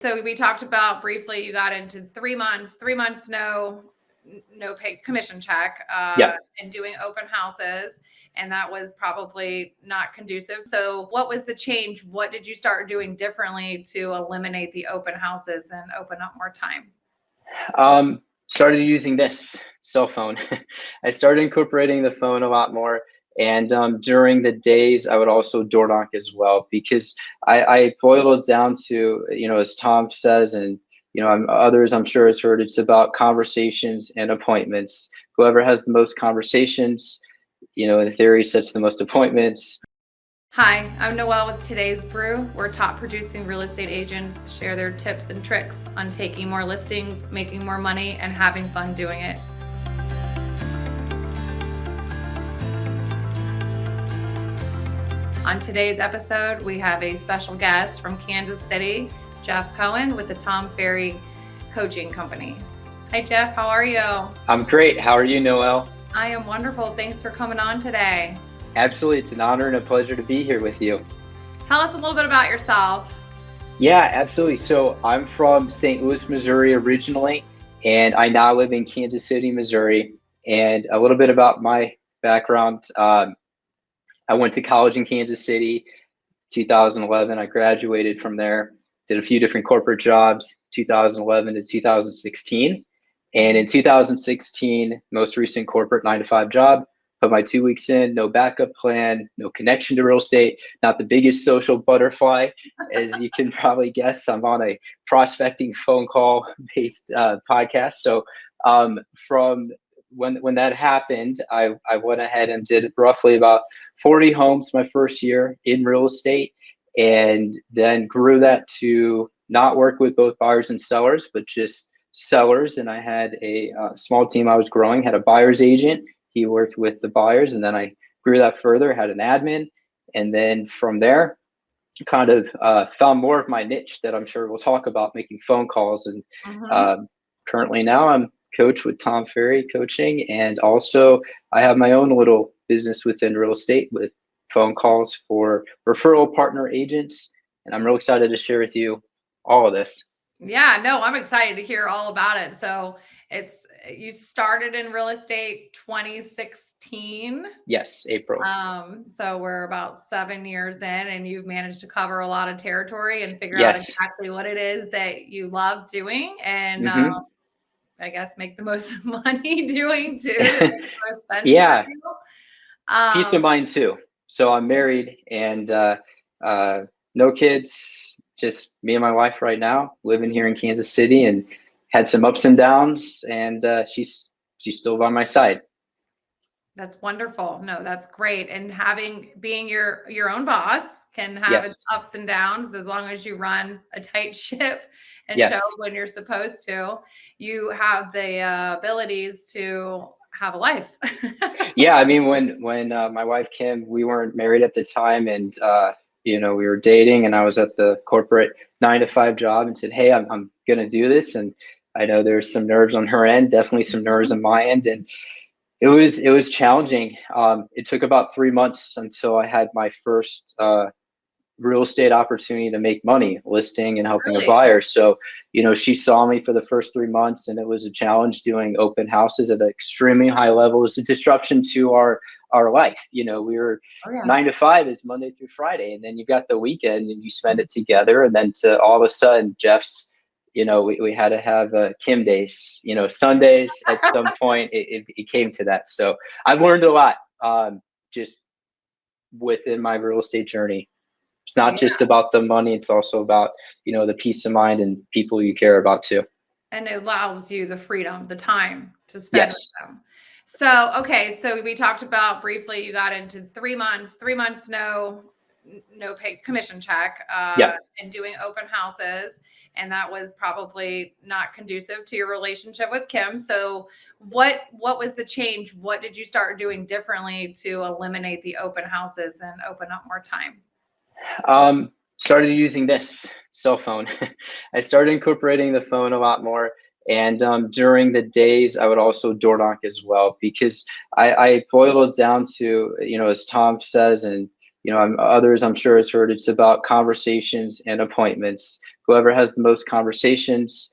So we talked about briefly, you got into 3 months, no pay commission check, Yep. and doing open houses. And that was probably not conducive. So what was the change? What did you start doing differently to eliminate the open houses and open up more time? Started using this cell phone. I started incorporating the phone a lot more. And during the days, I would also door knock as well, because I boiled it down to, as Tom says, and, others I'm sure has heard, it's about conversations and appointments. Whoever has the most conversations, in theory, sets the most appointments. Hi, I'm Noelle with today's Brew, where top producing real estate agents share their tips and tricks on taking more listings, making more money, and having fun doing it. On today's episode, we have a special guest from Kansas City, Jeff Cohen with the Tom Ferry Coaching Company. Hi, Jeff. How are you? I'm great. How are you, Noelle? I am wonderful. Thanks for coming on today. Absolutely. It's an honor and a pleasure to be here with you. Tell us a little bit about yourself. Yeah, absolutely. So I'm from St. Louis, Missouri originally, and I now live in Kansas City, Missouri. And a little bit about my background. I went to college in Kansas City, 2011. I graduated from there, did a few different corporate jobs, 2011 to 2016. And in 2016, most recent corporate 9 to 5 job, put my 2 weeks in, no backup plan, no connection to real estate, not the biggest social butterfly, as you can probably guess. I'm on a prospecting phone call based podcast. So from when that happened, I went ahead and did roughly about 40 homes my first year in real estate, and then grew that to not work with both buyers and sellers, but just sellers. And I had a small team I was growing, had a buyer's agent. He worked with the buyers, and then I grew that further, had an admin. And then from there, kind of found more of my niche that I'm sure we'll talk about, making phone calls. And currently now I'm coach with Tom Ferry Coaching. And also I have my own little business within real estate with phone calls for referral partner agents. And I'm real excited to share with you all of this. Yeah, no, I'm excited to hear all about it. So you started in real estate 2016. Yes, April. So we're about 7 years in, and you've managed to cover a lot of territory and figure out Yes. exactly what it is that you love doing, and I guess make the most money doing too. To make the most sense Yeah. for you. Peace of mind too. So I'm married and no kids, just me and my wife right now, living here in Kansas City, and had some ups and downs, and she's still by my side. That's wonderful. No, that's great. And being your own boss can have its Yes. ups and downs, as long as you run a tight ship and Yes. show when you're supposed to. You have the abilities to have a life. Yeah, I mean, when my wife Kim, we weren't married at the time, and we were dating, and I was at the corporate 9 to 5 job, and said, "Hey, I'm gonna do this." And I know there's some nerves on her end, definitely some nerves on my end, and it was challenging. It took about 3 months until I had my first real estate opportunity to make money listing and helping a buyer. So, she saw me for the first 3 months, and it was a challenge doing open houses at an extremely high level. It's a disruption to our life. We were 9 to 5 is Monday through Friday, and then you've got the weekend and you spend it together. And then to all of a sudden, Jeff's, we had to have Kim days, Sundays at some point. It came to that. So I've learned a lot just within my real estate journey. It's not just about the money. It's also about, the peace of mind and people you care about too. And it allows you the freedom, the time to spend with them. So, okay. So we talked about briefly, you got into 3 months, no pay commission check, and doing open houses. And that was probably not conducive to your relationship with Kim. So what was the change? What did you start doing differently to eliminate the open houses and open up more time? Started using this cell phone. I started incorporating the phone a lot more. And during the days, I would also door knock as well, because I boiled it down to, as Tom says, and others I'm sure has heard, it's about conversations and appointments. whoever has the most conversations,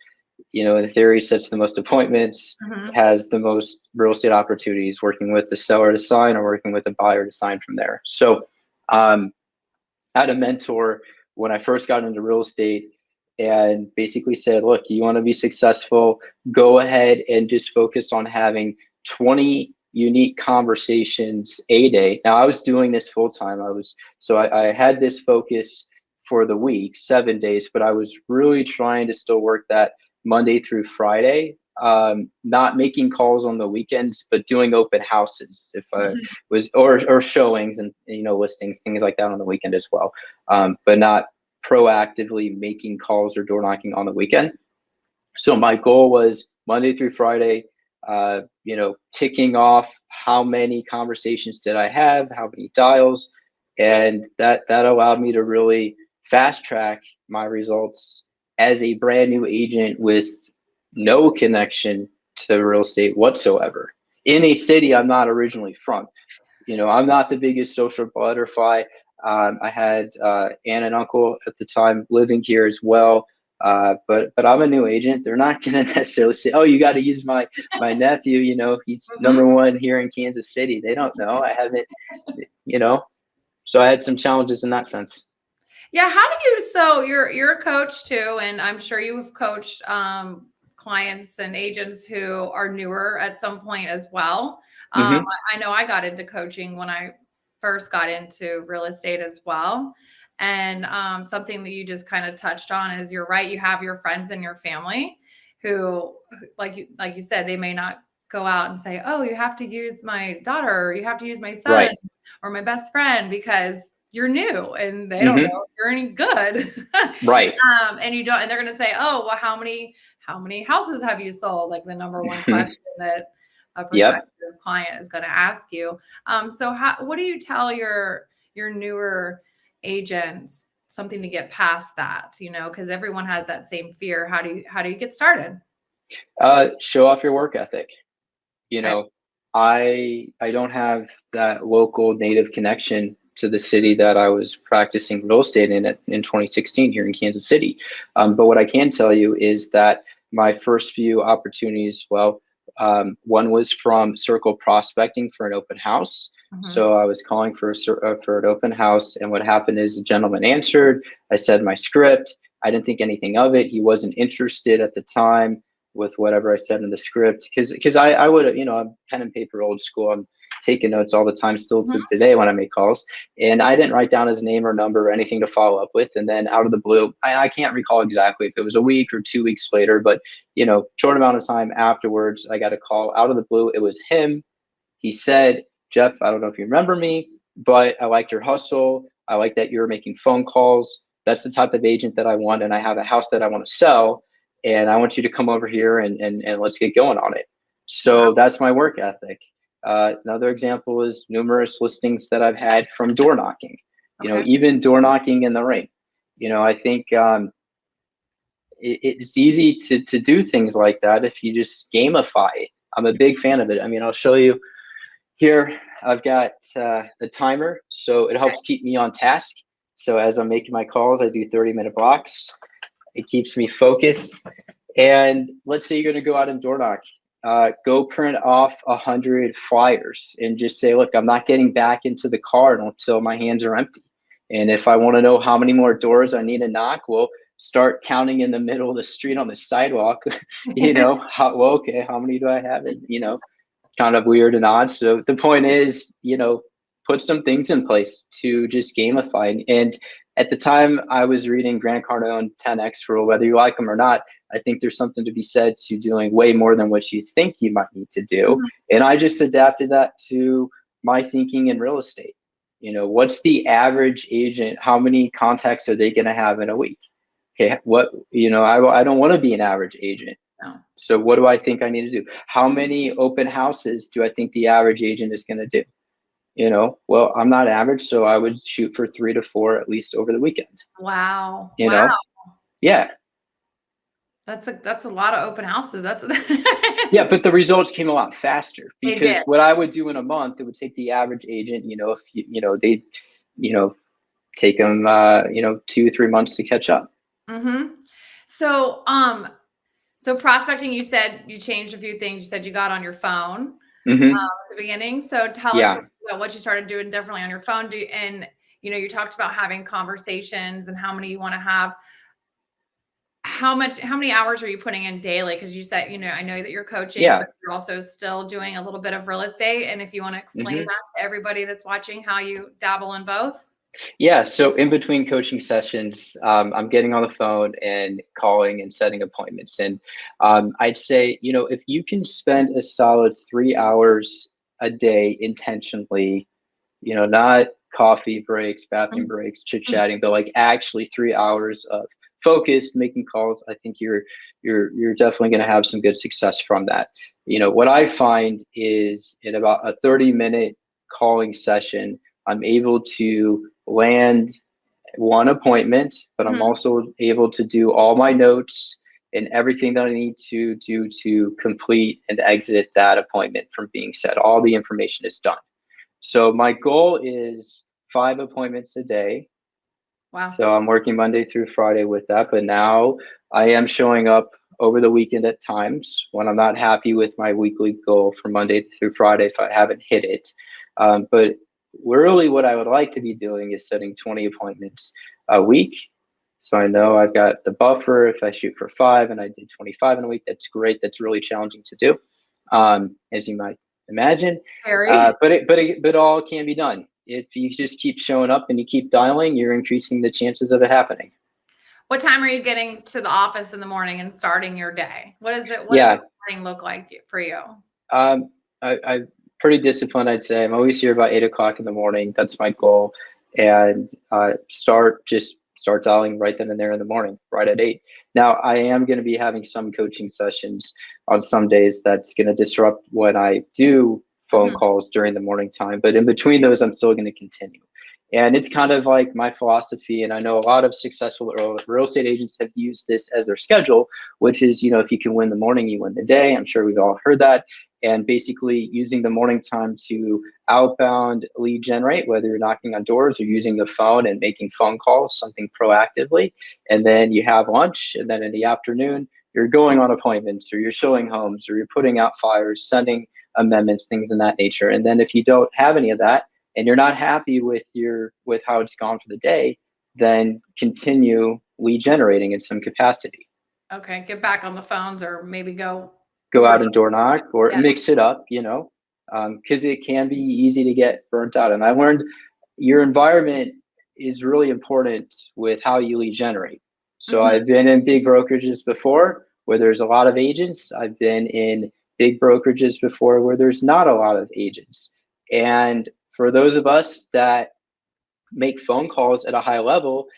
in theory, sets the most appointments, has the most real estate opportunities, working with the seller to sign or working with the buyer to sign from there. So I had a mentor when I first got into real estate and basically said, look, you want to be successful, go ahead and just focus on having 20 unique conversations a day. Now I was doing this full time. I had this focus for the week, 7 days, but I was really trying to still work that Monday through Friday, not making calls on the weekends, but doing open houses if I was, or showings and, listings, things like that on the weekend as well. But not proactively making calls or door knocking on the weekend. So my goal was Monday through Friday, ticking off how many conversations did I have, how many dials, and that allowed me to really fast track my results as a brand new agent with no connection to real estate whatsoever in a city I'm not originally from. I'm not the biggest social butterfly. I had aunt and uncle at the time living here as well. But I'm a new agent. They're not going to necessarily say, "Oh, you got to use my nephew." He's number one here in Kansas City. They don't know. I haven't. So I had some challenges in that sense. Yeah. How do you? So you're a coach too, and I'm sure you've coached clients and agents who are newer at some point as well. I know I got into coaching when I first got into real estate as well. And something that you just kind of touched on is you're right. You have your friends and your family who, like you said, they may not go out and say, "Oh, you have to use my daughter, or you have to use my son, Right. or my best friend," because you're new and they don't know if you're any good. Right. And you don't, and they're going to say, "Oh, well, how many houses have you sold?" Like the number one question that a prospective client is going to ask you. So what do you tell your newer agents, something to get past that, because everyone has that same fear. How do you get started? Show off your work ethic. Okay. I don't have that local native connection to the city that I was practicing real estate in 2016 here in Kansas City. But what I can tell you is that my first few opportunities, one was from circle prospecting for an open house. So I was calling for an open house, and what happened is a gentleman answered. I said my script. I didn't think anything of it. He wasn't interested at the time with whatever I said in the script, because I would, I'm pen and paper old school. I'm taking notes all the time still to today when I make calls, and I didn't write down his name or number or anything to follow up with. And then out of the blue, I can't recall exactly if it was a week or 2 weeks later, but short amount of time afterwards, I got a call out of the blue. It was him. He said, "Jeff, I don't know if you remember me, but I liked your hustle. I like that you're making phone calls. That's the type of agent that I want, and I have a house that I want to sell. And I want you to come over here and let's get going on it." So that's my work ethic. Another example is numerous listings that I've had from door knocking, even door knocking in the rain. I think it's easy to do things like that if you just gamify it. I'm a big fan of it. I mean, I'll show you here. I've got the timer, so it helps keep me on task. So as I'm making my calls, I do 30-minute blocks. It keeps me focused. And let's say you're going to go out and door knock. Go print off 100 flyers and just say, "Look, I'm not getting back into the car until my hands are empty. And if I want to know how many more doors I need to knock, well, start counting in the middle of the street on the sidewalk." How many do I have? And, kind of weird and odd. So the point is, put some things in place to just gamify. And at the time I was reading Grant Cardone 10X rule, whether you like them or not, I think there's something to be said to doing way more than what you think you might need to do. And I just adapted that to my thinking in real estate. What's the average agent? How many contacts are they going to have in a week? Okay. I don't want to be an average agent. No. So what do I think I need to do? How many open houses do I think the average agent is going to do? Well, I'm not average, so I would shoot for 3 to 4 at least over the weekend. Wow. Yeah. That's a lot of open houses. Yeah, but the results came a lot faster because what I would do in a month, it would take the average agent, if they take them, 2-3 months to catch up. So, so prospecting, you said you changed a few things. You said you got on your phone Hmm. at the beginning. So tell us Yeah. about what you started doing differently on your phone. And you talked about having conversations and how many you want to have. How many hours are you putting in daily? Because you said, I know that you're coaching, Yeah. but you're also still doing a little bit of real estate. And if you want to explain Hmm. that to everybody that's watching, how you dabble in both. Yeah. So in between coaching sessions, I'm getting on the phone and calling and setting appointments. And I'd say, if you can spend a solid 3 hours a day intentionally, not coffee breaks, bathroom Mhm. breaks, chit chatting, but like actually 3 hours of focused making calls, I think you're definitely going to have some good success from that. What I find is in about a 30-minute calling session, I'm able to land one appointment, but I'm Mhm. also able to do all my notes and everything that I need to do to complete and exit that appointment from being set. All the information is done. So my goal is 5 appointments a day. Wow. So I'm working Monday through Friday with that. But now I am showing up over the weekend at times when I'm not happy with my weekly goal for Monday through Friday if I haven't hit it. But really, what I would like to be doing is setting 20 appointments a week. So I know I've got the buffer. If I shoot for 5 and I did 25 in a week, that's great. That's really challenging to do, as you might imagine. Very. But all can be done. If you just keep showing up and you keep dialing, you're increasing the chances of it happening. What time are you getting to the office in the morning and starting your day? What does the Yeah, morning look like for you? I'm pretty disciplined, I'd say. I'm always here about 8 o'clock in the morning. That's my goal. And start dialing right then and there in the morning, right at 8. Now, I am going to be having some coaching sessions on some days that's going to disrupt when I do phone Mhm. calls during the morning time. But in between those, I'm still going to continue. And it's kind of like my philosophy. And I know a lot of successful real estate agents have used this as their schedule, which is, if you can win the morning, you win the day. I'm sure we've all heard that. And basically using the morning time to outbound lead generate, whether you're knocking on doors or using the phone and making phone calls, something proactively. And then you have lunch. And then in the afternoon, you're going on appointments or you're showing homes or you're putting out fires, sending amendments, things in that nature. And then if you don't have any of that and you're not happy with how it's gone for the day, then continue lead generating in some capacity. Okay, get back on the phones or maybe go Go door to out and door knock or yeah. mix it up, because it can be easy to get burnt out. And I learned your environment is really important with how you lead generate. So Mhm. I've been in big brokerages before where there's a lot of agents. I've been in big brokerages before where there's not a lot of agents. And for those of us that make phone calls at a high level,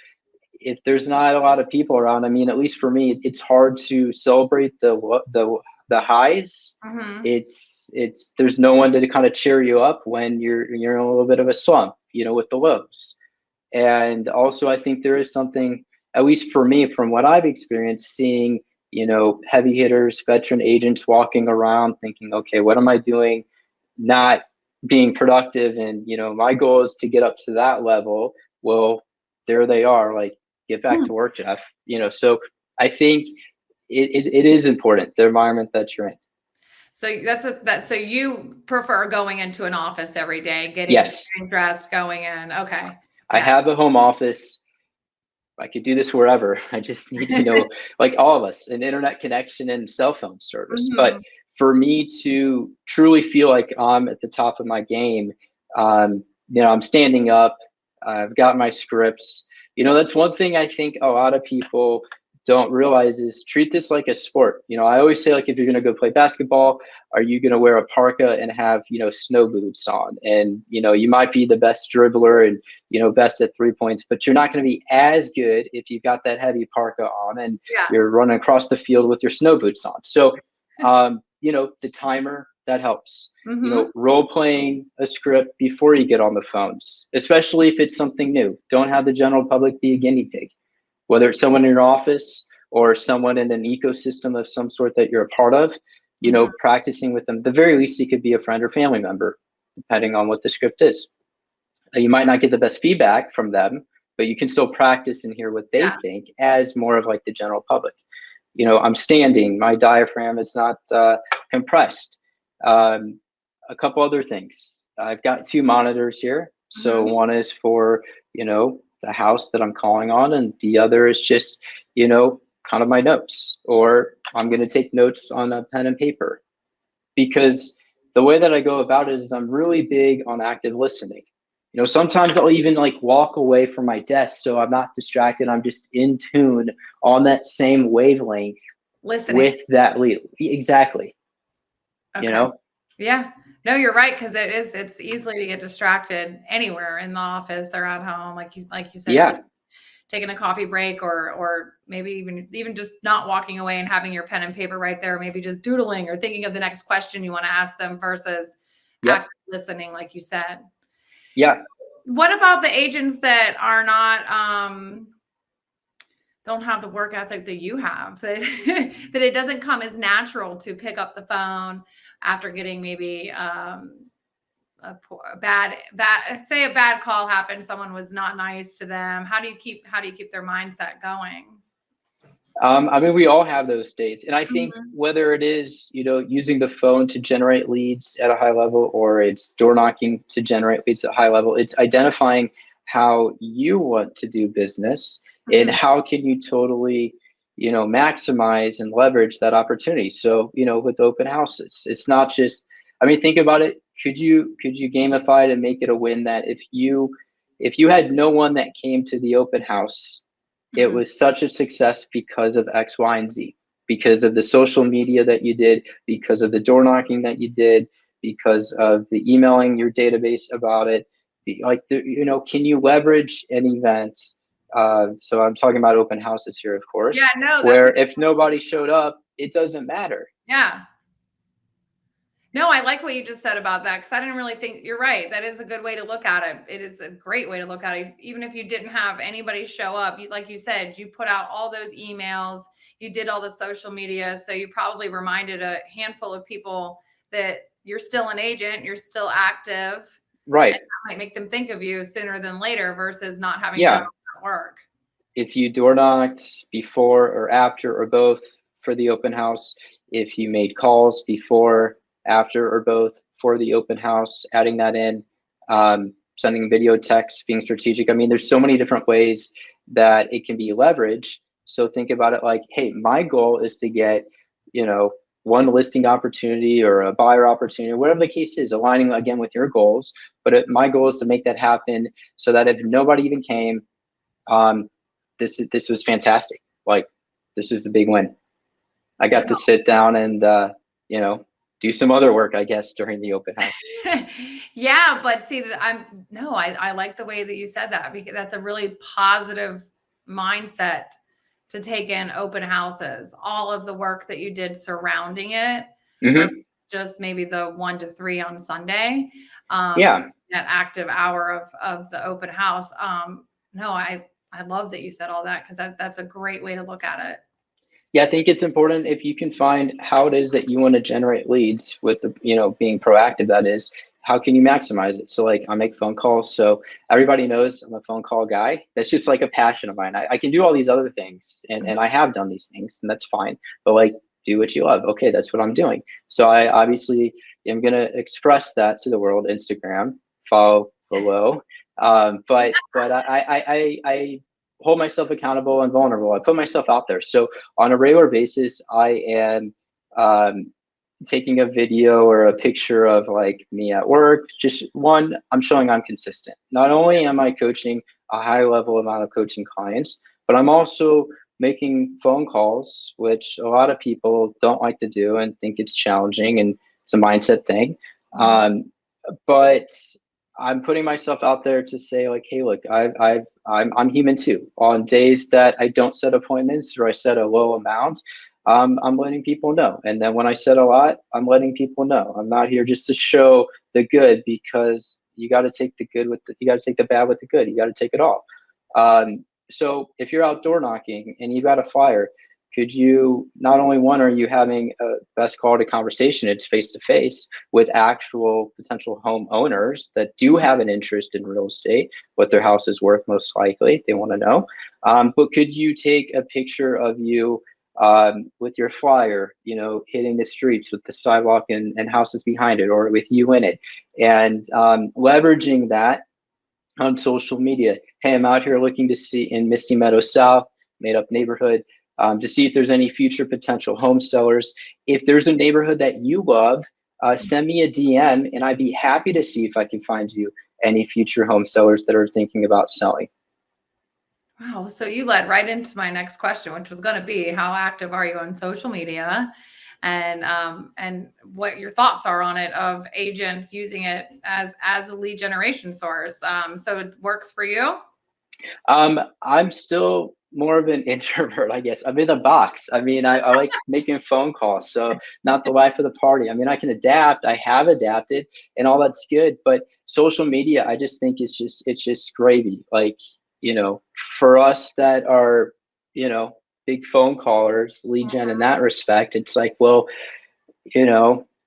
if there's not a lot of people around, I mean, at least for me, it's hard to celebrate the highs. Mhm. It's there's no one to kind of cheer you up when you're in a little bit of a slump, with the lows. And also, I think there is something, at least for me, from what I've experienced, seeing heavy hitters, veteran agents walking around, thinking, okay, what am I doing? Not being productive, and my goal is to get up to that level. Well, there they are, like, get back Hmm. to work, Jeff. So I think it is important, the environment that you're in. So so you prefer going into an office every day, Yes, getting dressed, going in. Okay. I Yeah. have a home office. I could do this wherever. I just need, like all of us, an internet connection and cell phone service. But Mhm. for me to truly feel like I'm at the top of my game, I'm standing up. I've got my scripts. That's one thing I think a lot of people don't realize is treat this like a sport. I always say, like, if you're going to go play basketball, are you going to wear a parka and have, snow boots on? And, you might be the best dribbler and best at 3 points, but you're not going to be as good if you've got that heavy parka on and Yeah. you're running across the field with your snow boots on. So, the timer, that helps. Mhm. Role playing a script before you get on the phones, especially if it's something new. Don't have the general public be a guinea pig, whether it's someone in your office or someone in an ecosystem of some sort that you're a part of. Mhm. Practicing with them. The very least, it could be a friend or family member, depending on what the script is. You might not get the best feedback from them, but you can still practice and hear what they Yeah. think as more of like the general public. I'm standing, my diaphragm is not compressed. A couple other things. I've got 2 monitors here. So one is for, the house that I'm calling on, and the other is just, kind of my notes, or I'm going to take notes on a pen and paper, because the way that I go about it is I'm really big on active listening. Sometimes I'll even like walk away from my desk so I'm not distracted. I'm just in tune on that same wavelength Listening with that lead. Exactly. Okay. Yeah. No, you're right, because it's easily to get distracted anywhere, in the office or at home, like you said, Yeah. taking a coffee break, or maybe even just not walking away and having your pen and paper right there, maybe just doodling or thinking of the next question you want to ask them versus Yep. active listening, like you said. Yeah. So what about the agents that are not don't have the work ethic that you have, that that it doesn't come as natural to pick up the phone after getting maybe a bad say a bad call happened, someone was not nice to them? How do you keep their mindset going? I mean, we all have those days. And I think Mhm. whether it is, using the phone to generate leads at a high level, or it's door knocking to generate leads at a high level, it's identifying how you want to do business and Mhm. how can you totally, maximize and leverage that opportunity. So, with open houses, it's not just, I mean, think about it. Could you gamify it and make it a win that if you had no one that came to the open house, it Mhm. was such a success because of X, Y, and Z, because of the social media that you did, because of the door knocking that you did, because of the emailing your database about it. Can you leverage an event? So I'm talking about open houses here, of Yeah, course, no, that's a where if nobody showed up, it doesn't matter. yeah. No, I like what you just said about that, because I didn't really think you're right. That is a good way to look at it. It is a great way to look at it. Even if you didn't have anybody show up, like you said, you put out all those emails, you did all the social media. So you probably reminded a handful of people that you're still an agent, you're still active, and Right. that might make them think of you sooner than later versus not having done Yeah. all that work. If you door knocked before or after or both for the open house, if you made calls before, after, or both for the open house, adding that in, sending video texts, being strategic. I mean, there's so many different ways that it can be leveraged. So think about it like, hey, my goal is to get, one listing opportunity or a buyer opportunity, whatever the case is, aligning again with your goals. But my goal is to make that happen so that if nobody even came, um, this was fantastic. Like, this is a big win. I got to sit down and do some other work, I guess, during the open house. Yeah, but see, I like the way that you said that, because that's a really positive mindset to take in open houses, all of the work that you did surrounding it, versus Hmm. just maybe the 1 to 3 on Sunday, Yeah. that active hour of the open house. No, I love that you said all that, because that's a great way to look at it. Yeah, I think it's important if you can find how it is that you want to generate leads with the, being proactive, that is, how can you maximize it? So like I make phone calls. So everybody knows I'm a phone call guy. That's just like a passion of mine. I can do all these other things and I have done these things, and that's fine. But like, do what you love. Okay, that's what I'm doing. So I obviously am going to express that to the world. Instagram, follow below. But I hold myself accountable and vulnerable. I put myself out there. So on a regular basis, I am um, taking a video or a picture of like me at work. Just one, I'm showing I'm consistent. Not only am I coaching a high level amount of coaching clients, but I'm also making phone calls, which a lot of people don't like to do and think it's challenging and it's a mindset thing. Mhm. Um, but I'm putting myself out there to say like, hey, look, I'm human too. On days that I don't set appointments or I set a low amount, I'm letting people know. And then when I set a lot, I'm letting people know. I'm not here just to show the good, because you got to take the good with you got to take the bad with the good. You got to take it all. So if you're outdoor knocking and you got a flyer, could you not only one are you having a best quality conversation, it's face to face with actual potential homeowners that do have an interest in real estate, what their house is worth most likely, they want to know. But could you take a picture of you with your flyer, hitting the streets with the sidewalk and houses behind it, or with you in it, and leveraging that on social media. Hey, I'm out here looking to see in Misty Meadows South, made up neighborhood, to see if there's any future potential home sellers. If there's a neighborhood that you love, send me a DM and I'd be happy to see if I can find you any future home sellers that are thinking about selling. Wow. So you led right into my next question, which was going to be, how active are you on social media? And what your thoughts are on it, of agents using it as a lead generation source. So it works for you? I'm still more of an introvert, I guess. I'm in a box. I mean, I like making phone calls, so not the life of the party. I mean, I can adapt. I have adapted, and all that's good. But social media, I just think it's just gravy. Like, for us that are, big phone callers, lead gen in that respect, it's like, well,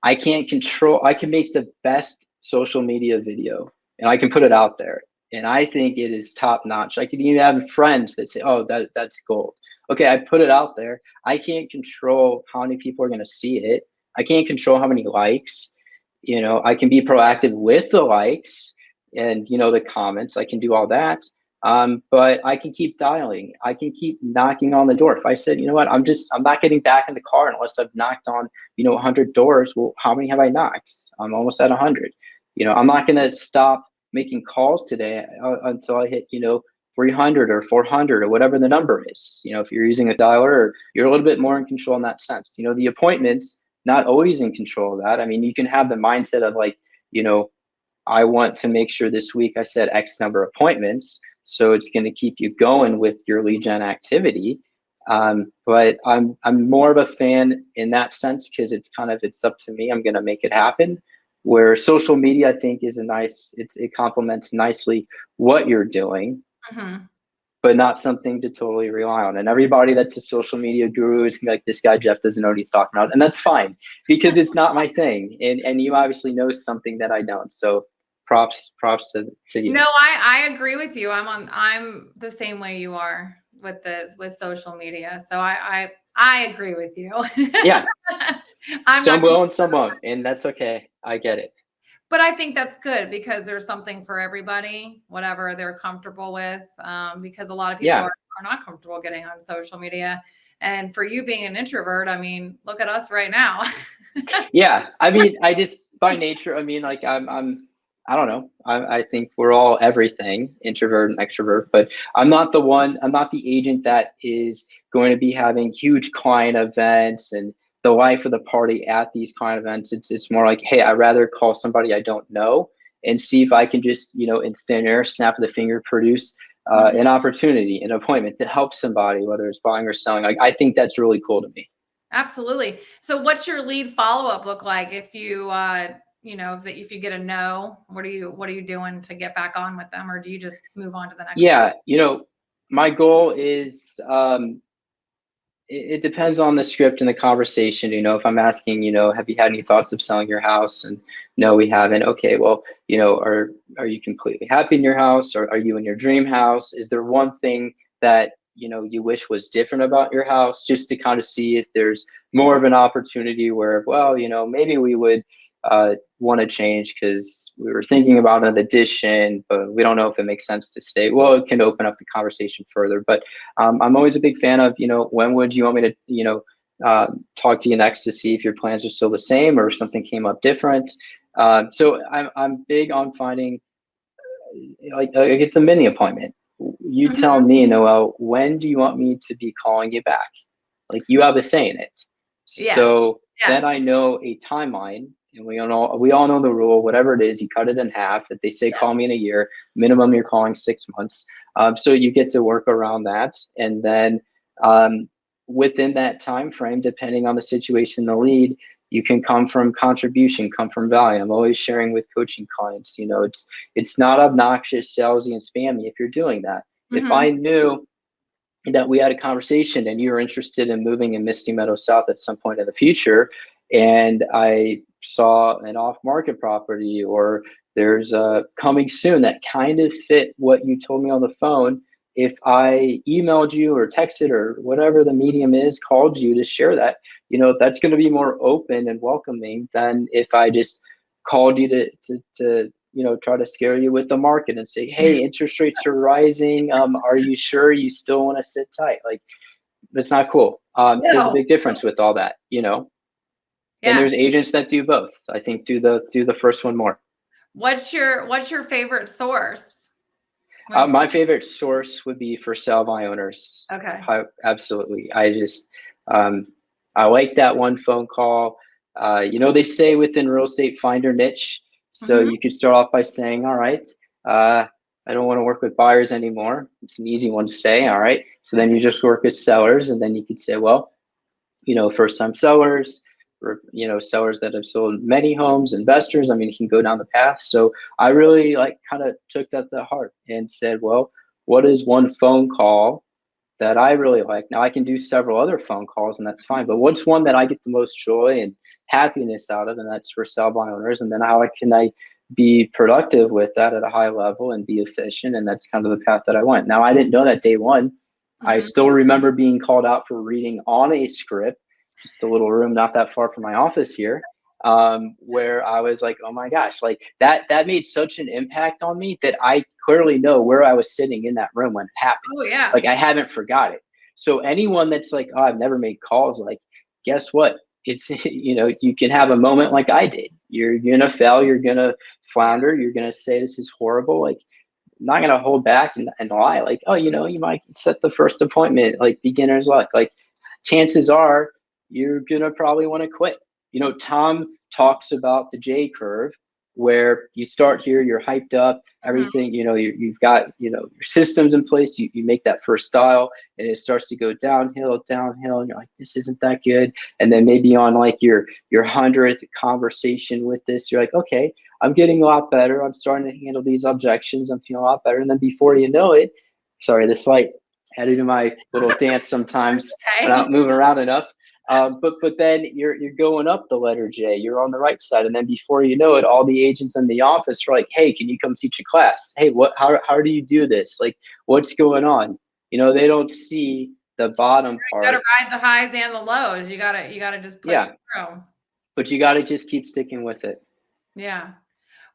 I can't control. I can make the best social media video, and I can put it out there, and I think it is top notch. I can even have friends that say, "Oh, that's gold." Okay, I put it out there. I can't control how many people are going to see it. I can't control how many likes. I can be proactive with the likes and the comments. I can do all that. But I can keep dialing. I can keep knocking on the door. If I said, you know what, I'm not getting back in the car unless I've knocked on 100 doors. Well, how many have I knocked? I'm almost at 100. I'm not going to stop making calls today until I hit 300 or 400 or whatever the number is. If you're using a dialer, or you're a little bit more in control in that sense. The appointments, not always in control of that. I mean, you can have the mindset of like, I want to make sure this week I set X number of appointments. So it's going to keep you going with your lead gen activity. But I'm more of a fan in that sense, because it's up to me. I'm going to make it happen. Where social media, I think, is it complements nicely what you're doing, but not something to totally rely on. And everybody that's a social media guru is like, this guy Jeff doesn't know what he's talking about, and that's fine, because it's not my thing. And you obviously know something that I don't. So props to you. I agree with you. I'm the same way you are with social media. So I agree with you. Yeah. I'm Some not, will and some won't, and that's okay. I get it. but I think that's good, because there's something for everybody, whatever they're comfortable with. Because a lot of people Yeah. are not comfortable getting on social media. And for you being an introvert, I mean, look at us right now. Yeah. I mean, I just, by nature, I mean, like I don't know. I think we're all everything, introvert and extrovert, but I'm not the agent that is going to be having huge client events and the life of the party at these client events. It's more like, hey, I'd rather call somebody I don't know and see if I can just, in thin air, snap of the finger, produce an opportunity, an appointment to help somebody, whether it's buying or selling. Like, I think that's really cool to me. Absolutely. So what's your lead follow-up look like if you if you get a no? What are you doing to get back on with them, or do you just move on to the next one? Yeah, my goal is it depends on the script and the conversation. If I'm asking, have you had any thoughts of selling your house? And no, we haven't. Okay, well, are you completely happy in your house, or are you in your dream house? Is there one thing that you wish was different about your house, just to kind of see if there's more of an opportunity where, well, maybe we would want to change because we were thinking about an addition, but we don't know if it makes sense to stay. Well, it can open up the conversation further. But I'm always a big fan of, when would you want me to, talk to you next to see if your plans are still the same or if something came up different. So I'm big on finding like it's a mini appointment. You tell me, Noel, when do you want me to be calling you back? Like, you have a say in it. Yeah. So Yeah. then I know a timeline, and we all know the rule. Whatever it is, you cut it in half. If they say call me in a year, minimum you're calling 6 months. So you get to work around that, and then within that time frame, depending on the situation, the lead, you can come from contribution, come from value. I'm always sharing with coaching clients. It's not obnoxious, salesy, and spammy if you're doing that. If I knew that we had a conversation and you were interested in moving in Misty Meadows South at some point in the future, and I saw an off-market property, or there's a coming soon that kind of fit what you told me on the phone, if I emailed you or texted or whatever the medium is, called you to share that, that's going to be more open and welcoming than if I just called you to try to scare you with the market and say, hey, interest rates are rising. Are you sure you still want to sit tight? Like, that's not cool. There's a No. big difference with all that, and Yeah. there's agents that do both. I think do the first one more. What's your favorite source? My favorite source would be for sale by owners. Okay. Absolutely. I like that one phone call. They say within real estate, find your niche. So Mhm. you could start off by saying, all right, I don't want to work with buyers anymore. It's an easy one to say. All right. So then you just work with sellers, and then you could say, well, first time sellers, or sellers that have sold many homes, investors. I mean, it can go down the path. So I really kind of took that to heart and said, well, what is one phone call that I really like? Now I can do several other phone calls, and that's fine, but what's one that I get the most joy and happiness out of? And that's for sell by owners. And then how can I be productive with that at a high level and be efficient? And that's kind of the path that I went. Now I didn't know that day one. I Mhm. still remember being called out for reading on a script, just a little room not that far from my office here, where I was like, oh my gosh, like that made such an impact on me that I clearly know where I was sitting in that room when it happened. Oh, yeah. Like I haven't forgot it. So anyone that's like, oh, I've never made calls, like, guess what? It's, you can have a moment like I did. You're going to fail. You're going to flounder. You're going to say, this is horrible. Like, I'm not going to hold back and lie. Like, oh, you might set the first appointment, like beginner's luck. Like, chances are you're going to probably want to quit. Tom talks about the J curve, where you start here, you're hyped up, Mhm. everything, you've got, your systems in place. You make that first dial, and it starts to go downhill, and you're like, this isn't that good. And then maybe on like your 100th conversation with this, you're like, okay, I'm getting a lot better. I'm starting to handle these objections. I'm feeling a lot better. And then before you know it, sorry, this light had to do my little dance sometimes when I'm Okay. not moving around enough. But then you're going up the letter J. You're on the right side, and then before you know it, all the agents in the office are like, "Hey, can you come teach a class? Hey, how do you do this? Like, what's going on?" They don't see the bottom You gotta part. ride the highs and the lows. You gotta just push Yeah, through. but you got to just keep sticking with it. Yeah.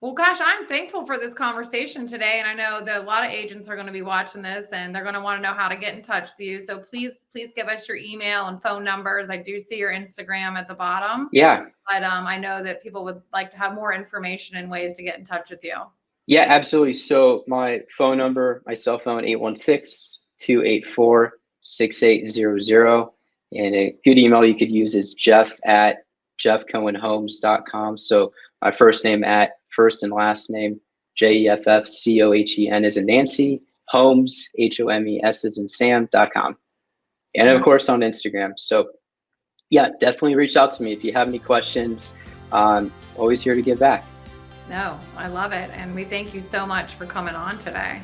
Well, gosh, I'm thankful for this conversation today. And I know that a lot of agents are going to be watching this and they're going to want to know how to get in touch with you. So please give us your email and phone numbers. I do see your Instagram at the bottom, Yeah, but I know that people would like to have more information and ways to get in touch with you. yeah, absolutely. So my phone number, my cell phone, 816-284-6800. And a good email you could use is jeff@jeffcohenhomes.com. So my first name at first and last name, JEFFCOHEN as in Nancy, Homes, HOMES as in Sam.com. And of course on Instagram. So yeah, definitely reach out to me if you have any questions. Always here to give back. No, I love it. And we thank you so much for coming on today.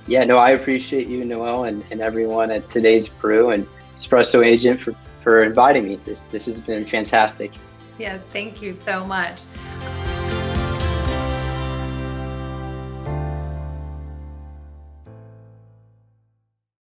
Yeah, no, I appreciate you, Noelle, and everyone at today's Brew and Espresso agent for inviting me. This has been fantastic. Yes, thank you so much.